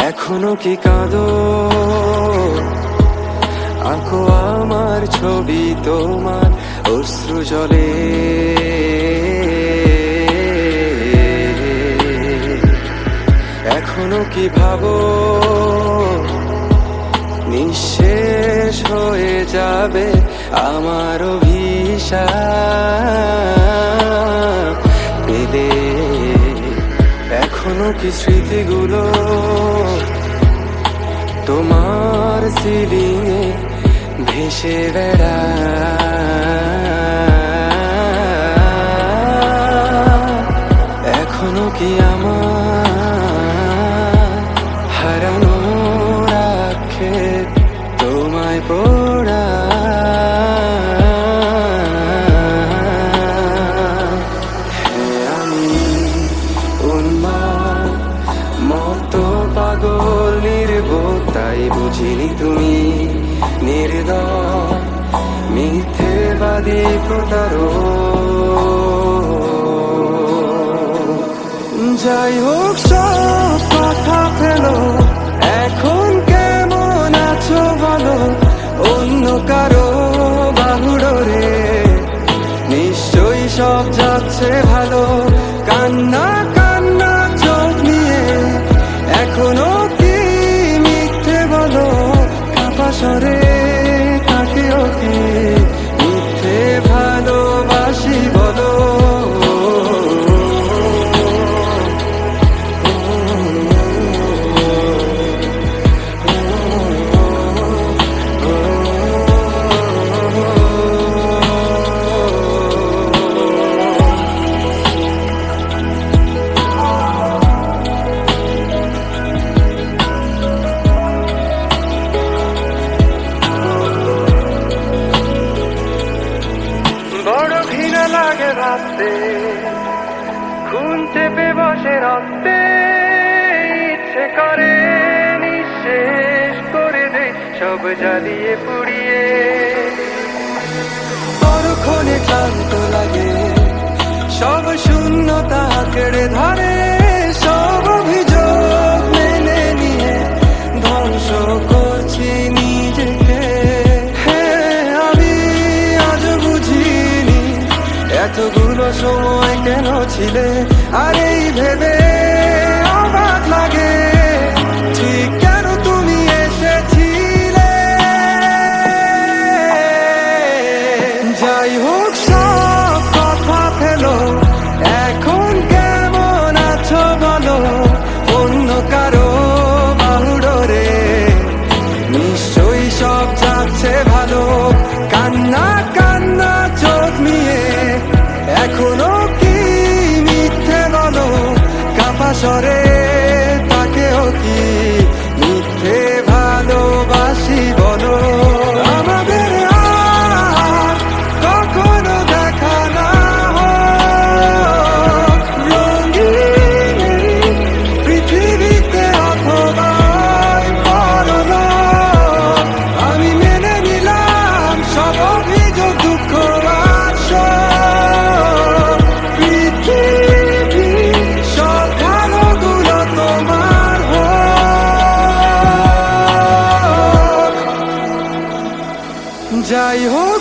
এখনো কি কাঁদো? আঁকো আমার ছবি তোমার অশ্রু জলে। এখনো কি ভাবো নিঃশেষ হয়ে যাবে আমার অভিশাপ পেলে? এখনো কি স্মৃতিগুলো তোমার সিলিংয়ে ভেসে বেড়ায়? এখনো কি আমার হারানোর আক্ষেপ তোমায় পড়ায়? হ্যাঁ, আমি উন্মাদ মতো পাগল নির্বোধ, তাই বুঝিনি তুমি নির্দয় মিথ্যেবাদী প্রতারক। যাই হোক সব কথা ফেলো, এখন কেমন আছো বলো? অন্য কারো বাহুডোরে নিশ্চয়ই সব যাচ্ছে ভালো। কান্না কান্না চোখ নিয়ে এখনো কি মিথ্যে বলো? কাপা স্বরে কাকেও কি মিথ্যে ভালোবাসি বলো? বড় ঘৃণা লাগে ভাবতে, খুন চেপে বসে রক্তে। ইচ্ছে করে নিঃশেষ করে দে সব জ্বালিয়ে পুড়িয়ে। পরক্ষণে ক্লান্ত লাগে, সব শূন্যতা কেড়ে ধরে। সব অভিযোগ মেনে নিয়ে ধ্বংস করছি নিজেকে। এতগুলো সময় কেন ছিলে? আর এই ভেবে অবাক লাগে ঠিক কেন তুমি এসেছিলে। যাই হোক সব কথা ফেলো, এখন কেমন আছো বলো? অন্য কারো বাহুডোরে নিশ্চয়ই সব যাচ্ছে ভালো। কান্না কান্না চোখ নিয়ে এখনো কি মিথ্যে বলো? কাপা স্বরে তাকেও কি মিথ্যে ভালোবাসি বলো? আমাদের আর কখনো দেখা না হোক রঙিন পৃথিবীতে অথবা পরলোক। আমি মেনে নিলাম সব অভিযোগ, দুঃখ আর শোক। পৃথিবী সব ভালোগুলো তোমার হোক। যাই হোক